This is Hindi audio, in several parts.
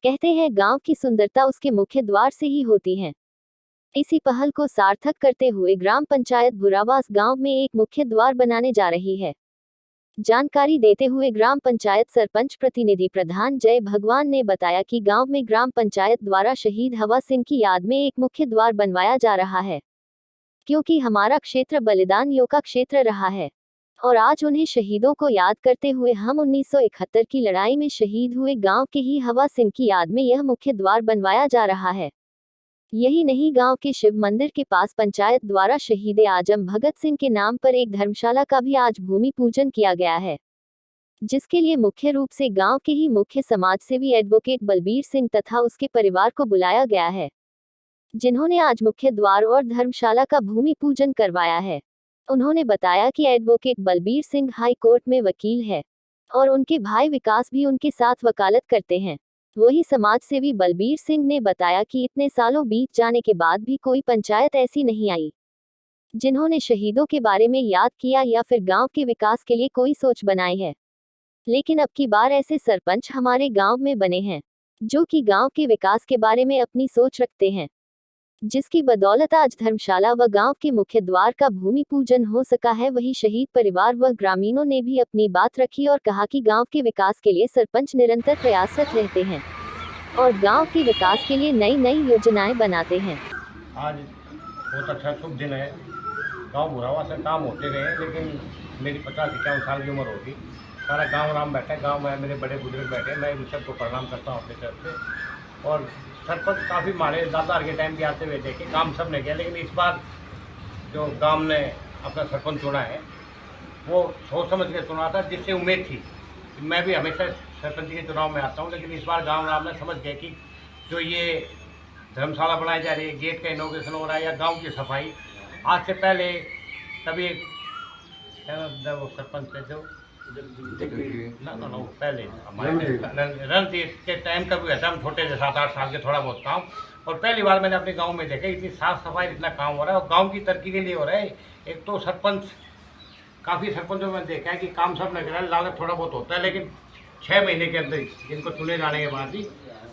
कहते हैं गांव की सुंदरता उसके मुख्य द्वार से ही होती है। इसी पहल को सार्थक करते हुए ग्राम पंचायत भुरावास गांव में एक मुख्य द्वार बनाने जा रही है। जानकारी देते हुए ग्राम पंचायत सरपंच प्रतिनिधि प्रधान जय भगवान ने बताया कि गांव में ग्राम पंचायत द्वारा शहीद हवा सिंह की याद में एक मुख्य द्वार बनवाया जा रहा है, क्योंकि हमारा क्षेत्र बलिदान योग का क्षेत्र रहा है और आज उन्हें शहीदों को याद करते हुए हम 1971 की लड़ाई में शहीद हुए गांव के ही हवा सिंह की याद में यह मुख्य द्वार बनवाया जा रहा है। यही नहीं, गांव के शिव मंदिर के पास पंचायत द्वारा शहीद आजम भगत सिंह के नाम पर एक धर्मशाला का भी आज भूमि पूजन किया गया है, जिसके लिए मुख्य रूप से गांव के ही मुख्य समाज सेवी एडवोकेट बलबीर सिंह तथा उसके परिवार को बुलाया गया है, जिन्होंने आज मुख्य द्वार और धर्मशाला का भूमि पूजन करवाया है। उन्होंने बताया कि advocate Balbir Singh high court में वकील है और उनके भाई विकास भी उनके साथ वकालत करते हैं। वही समाज सेवी बलबीर सिंह ने बताया कि इतने सालों बीत जाने के बाद भी कोई पंचायत ऐसी नहीं आई जिन्होंने शहीदों के बारे में याद किया या फिर गांव के विकास के लिए कोई सोच बनाई है। लेकिन अब की बार ऐसे सरपंच हमारे गांव में बने हैं जो कि गांव के विकास के बारे में अपनी सोच रखते हैं, जिसकी बदौलत आज धर्मशाला व गांव के मुख्य द्वार का भूमि पूजन हो सका है। वही शहीद परिवार व ग्रामीणों ने भी अपनी बात रखी और कहा कि गांव के विकास के लिए सरपंच निरंतर प्रयासरत रहते हैं और गांव के विकास के लिए नई नई योजनाएं बनाते हैं। आज बहुत अच्छा शुभ दिन है। गांव भुरावा से काम होते रहे, लेकिन मेरी 50-51 साल की उम्र होगी। सारा गांव राम बैठा है, गांव में मेरे बड़े बुजुर्ग बैठे, मैं इन सबको प्रणाम करता हूँ अपनी तरफ से। और सरपंच काफ़ी हमारे दादार के टाइम भी आते हुए देखे, काम सब ने किया, लेकिन इस बार जो गांव ने अपना सरपंच चुना है वो सोच समझ के चुना था, जिससे उम्मीद थी कि मैं भी हमेशा सरपंच के चुनाव में आता हूँ। लेकिन इस बार गांव राम ने समझ गए कि जो ये धर्मशाला बनाई जा रही है, गेट का इनोग्रेशन हो रहा है या गांव की सफाई, आज से पहले कभी एक वो सरपंच थे जो ना पहले हमारे रणधीर के टाइम का भी ऐसा, हम छोटे थे 7-8 साल के, थोड़ा बहुत काम। और पहली बार मैंने अपने गांव में देखा इतनी साफ सफाई, इतना काम हो रहा है और गांव की तरक्की के लिए हो रहा है। एक तो सरपंच, काफ़ी सरपंचों में देखा है कि काम सब नहीं कर रहा है, लागत थोड़ा बहुत होता है, लेकिन 6 महीने के अंदर इनको चुने जाने के बाद ही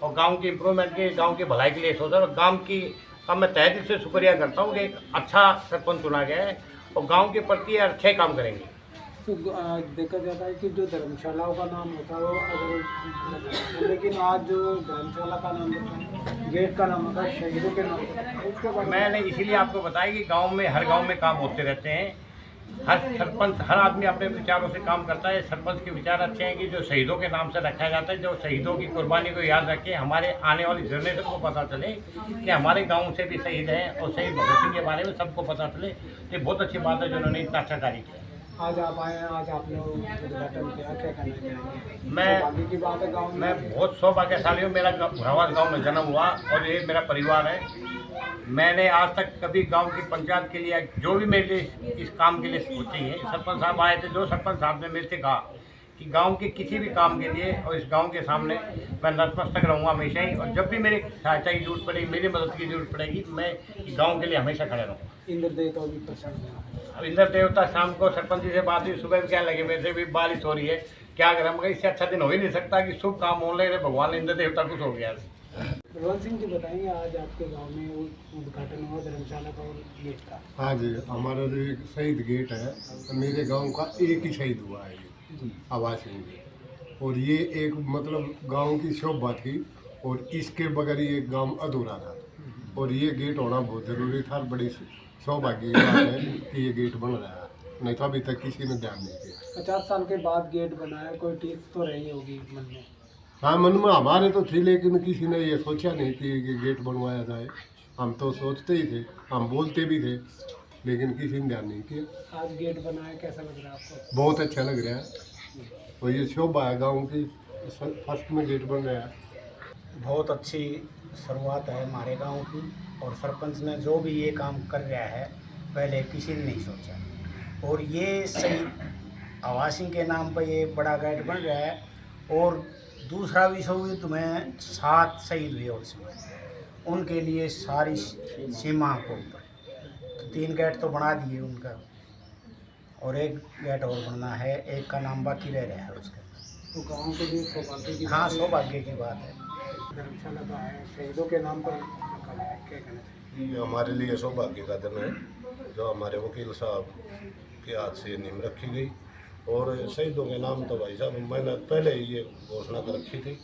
और गांव की इम्प्रूवमेंट के, गांव की भलाई के लिए सोचा। और गांव की का मैं तहे दिल से शुक्रिया करता हूँ कि एक अच्छा सरपंच चुना गया है और गांव के प्रति अच्छे काम करेंगे। तो देखा जाता है कि जो धर्मशालाओं का नाम होता है वो अगर, लेकिन आज जो धर्मशाला का नाम होता है, गेट का नाम होता है शहीदों के नाम होता है, उसके बारे में मैंने इसीलिए आपको बताया कि गांव में, हर गांव में काम होते रहते हैं। हर सरपंच, हर आदमी अपने विचारों से काम करता है। सरपंच के विचार अच्छे हैं कि जो शहीदों के नाम से रखा जाता है, जो शहीदों की कुर्बानी को याद रखे, हमारे आने वाली जनरेशन को पता चले कि हमारे गांव से भी शहीद हैं और शहीद भगत सिंह के बारे में सबको पता चले। ये बहुत अच्छी बात है जो उन्होंने इतना अच्छा कार्य किया। आज आप आए हैं, आज आपने उद्घाटन किया, क्या कहना चाहेंगे? मैं सौभाग्य की बात है गाँव में। मैं बहुत सौभाग्यशाली हूँ। मेरा भुरावास गाँव में जन्म हुआ और ये मेरा परिवार है। मैंने आज तक कभी गांव की पंचायत के लिए, जो भी मेरे लिए इस काम के लिए सोची है, सरपंच साहब आए थे, जो सरपंच साहब ने मेरे से कहा कि गांव के किसी भी काम के लिए और इस गांव के सामने मैं नतमस्तक रहूँगा हमेशा ही, और जब भी मेरी सहायता की जरूरत पड़ेगी, मेरी मदद की जरूरत पड़ेगी, मैं गांव के लिए हमेशा खड़ा रहूँगा। इंद्र देवता भी पसंद है। अब इंद्र देवता, शाम को सरपंच जी से बात हुई, सुबह भी क्या लगे, मेरे से भी बारिश हो रही है, क्या करें, मगर इससे अच्छा दिन हो ही नहीं सकता कि शुभ काम हो रहे, भगवान इंद्र देवता कुछ हो गया। भगवान सिंह जी बताएंगे, आज आपके गांव में उद्घाटन हुआ धर्मशाला का और गेट का। हाँ जी, हमारा जो एक शहीद गेट है, मेरे गांव का एक ही शहीद हुआ है ये हवा सिंह जी, और ये एक मतलब गांव की शोभा थी और इसके बगैर ये गांव अधूरा था और ये गेट होना बहुत ज़रूरी था। बड़ी सौभाग्य की बात है कि ये गेट बन रहा है, नहीं तो अभी तक किसी ने ध्यान नहीं दिया। 50 साल के बाद गेट बनाया, कोई टीस तो रही होगी मन में? हाँ, मन में हमारे तो थी, लेकिन किसी ने ये सोचा नहीं कि ये गेट बनवाया जाए। हम तो सोचते ही थे, हम बोलते भी थे, लेकिन किसी ने ध्यान नहीं किया। आज गेट बनाया, कैसा लग रहा है आपको? बहुत अच्छा लग रहा है और ये शोभा है गाँव की, फर्स्ट में गेट बन रहा है। बहुत अच्छी शुरुआत है हमारे गांव की, और सरपंच ने जो भी ये काम कर रहा है पहले किसी ने नहीं सोचा। और ये शहीद हवा सिंह के नाम पर ये बड़ा गेट बन रहा है। और दूसरा विश्व युद्ध में 7 शहीद हुए उसमें, उनके लिए सारी सीमा को ऊपर तो 3 गेट तो बना दिए उनका, और एक गेट और बनना है, एक का नाम बाकी रह रहा है उसका। तो गांव के लिए सौभाग्य की हाँ, सौभाग्य की बात है। धर्मशाला का है, शहीदों के नाम पर रखा गया है, क्या कहना चाहिए? ये हमारे लिए सौभाग्य का दिन है जो हमारे वकील साहब के हाथ से नींव रखी गई। और शहीदों के नाम तो भाई साहब मैंने पहले ही ये घोषणा कर रखी थी।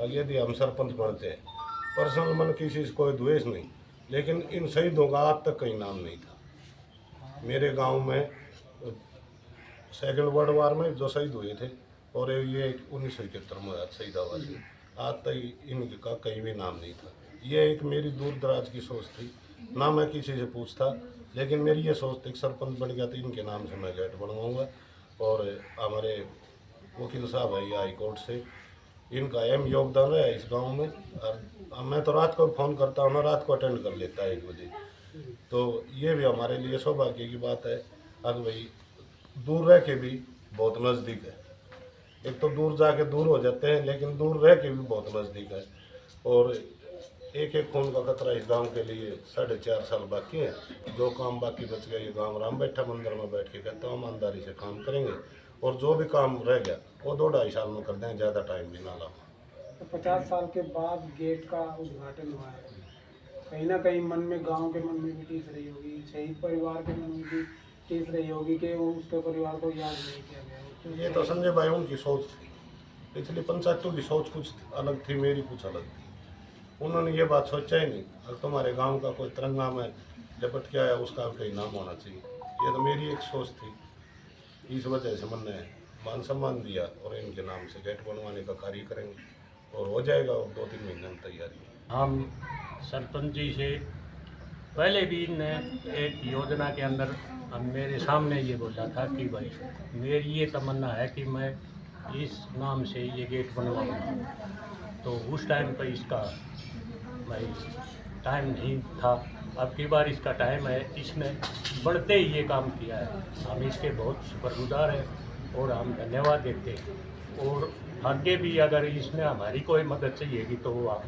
और यदि हम सरपंच बनते हैं, पर्सनल मन किसी से कोई द्वेष नहीं, लेकिन इन शहीदों का आज तक कहीं नाम नहीं था। मेरे गांव में सेकंड वर्ल्ड वार में जो शहीद हुए थे और ये 1971 में शहीद आवासी, आज तक इनका कहीं भी नाम नहीं था। ये एक मेरी दूर दराज की सोच थी, ना मैं किसी से पूछता, लेकिन मेरी ये सोच थी कि सरपंच बन गया तो इनके नाम से मैं गेट बनवाऊँगा। और हमारे वकील साहब है हाई कोर्ट से, इनका अहम योगदान है इस गांव में। और मैं तो रात को फ़ोन करता हूँ ना, रात को अटेंड कर लेता है 1 बजे। तो ये भी हमारे लिए सौभाग्य की बात है। अब भाई दूर रह के भी बहुत नज़दीक है। एक तो दूर जाके दूर हो जाते हैं, लेकिन दूर रह के भी बहुत नज़दीक है। और एक एक खून का कतरा इस गांव के लिए 4.5 साल बाकी है। जो काम बाकी बच गया, ये गांव राम बैठा मंदिर में बैठ के कहता हूँ ईमानदारी से काम करेंगे, और जो भी काम रह गया वो 2-2.5 साल में कर दें, ज़्यादा टाइम भी ना लाओ। तो 50 साल के बाद गेट का उद्घाटन हुआ है, कहीं ना कहीं मन में, गांव के मन में भी टीस रही होगी, शहीद परिवार के मन में भी टीस रही होगी कि वो उसके परिवार को याद नहीं किया गया। ये तो संजय भाई उनकी सोच थी, पिछली पंचायतों की सोच कुछ अलग थी, मेरी कुछ अलग थी। उन्होंने ये बात सोचा ही नहीं, अगर तुम्हारे गांव का कोई तिरंगा में झपट के आया उसका कहीं नाम होना चाहिए। ये तो मेरी एक सोच थी, इस वजह से मैंने मान सम्मान दिया और इनके नाम से गेट बनवाने का कार्य करेंगे और हो जाएगा। और 2-3 महीने में तैयारी। हम सरपंच जी से पहले भी ने एक योजना के अंदर हम मेरे सामने ये बोला था कि भाई मेरी ये तमन्ना है कि मैं इस नाम से ये गेट बनवाऊंगा। तो उस टाइम पर इसका भाई टाइम नहीं था, अब की बार इसका टाइम है। इसने बढ़ते ही ये काम किया है, हम इसके बहुत शुक्रगुजार हैं और हम धन्यवाद देते हैं। और आगे भी अगर इसमें हमारी कोई मदद चाहिएगी तो वो आप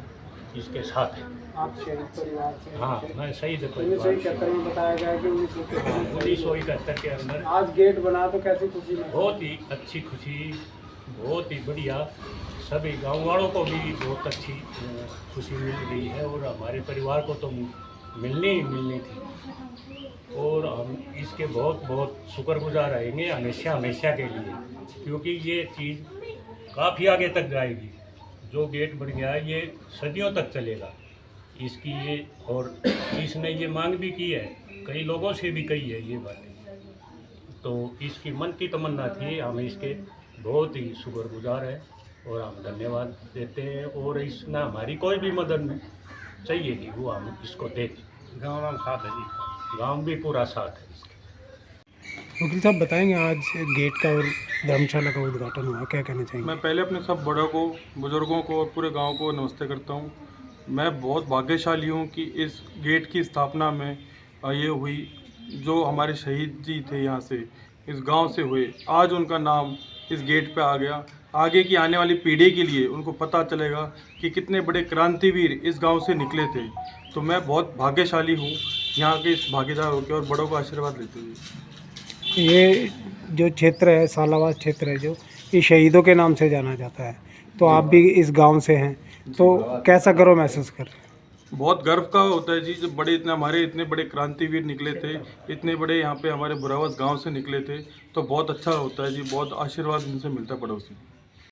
इसके साथ हैं। आप शहीद परिवार से? हाँ, मैं शहीद 1971 में बताया गया कि 1971 के अंदर आज गेट बना, तो कैसी खुशी में? बहुत ही अच्छी खुशी, बहुत ही बढ़िया। सभी गाँव वालों को भी बहुत अच्छी खुशी मिल रही है और हमारे परिवार को तो मिलनी ही मिलनी थी। और हम इसके बहुत बहुत शुक्रगुजार रहेंगे हमेशा हमेशा के लिए, क्योंकि ये चीज़ काफ़ी आगे तक जाएगी। जो गेट बन गया है ये सदियों तक चलेगा इसकी ये। और इसने ये मांग भी की है, कई लोगों से भी कही है ये बातें, तो इसकी मन की तमन्ना थी। हम इसके बहुत ही शुक्रगुजार हैं और हम धन्यवाद देते हैं। और इसमें हमारी कोई भी मदद चाहिएगी वो हम इसको देंगे। गाँव में साथ है जी, गाँव भी पूरा साथ है इसके। वकील साहब बताएंगे, आज गेट का और धर्मशाला का उद्घाटन हुआ, क्या कहना चाहेंगे? मैं पहले अपने सब बड़ों को, बुज़ुर्गों को और पूरे गांव को नमस्ते करता हूं। मैं बहुत भाग्यशाली हूं कि इस गेट की स्थापना में ये हुई। जो हमारे शहीद जी थे यहाँ से, इस गांव से हुए, आज उनका नाम इस गेट पे आ गया। आगे की आने वाली पीढ़ी के लिए उनको पता चलेगा कि कितने बड़े क्रांतिवीर इस गांव से निकले थे। तो मैं बहुत भाग्यशाली हूँ यहाँ के इस भागीदार होकर और बड़ों का आशीर्वाद लेते हुए। ये जो क्षेत्र है, सालावास क्षेत्र है, जो ये शहीदों के नाम से जाना जाता है, तो आप भी इस गांव से हैं, तो कैसा गर्व महसूस कर रहे हैं? बहुत गर्व का होता है जी, जब बड़े इतने बड़े क्रांतिवीर निकले थे, इतने बड़े यहाँ पे हमारे बुरावास गांव से निकले थे, तो बहुत अच्छा होता है जी। बहुत आशीर्वाद इनसे मिलता है पड़ोसी।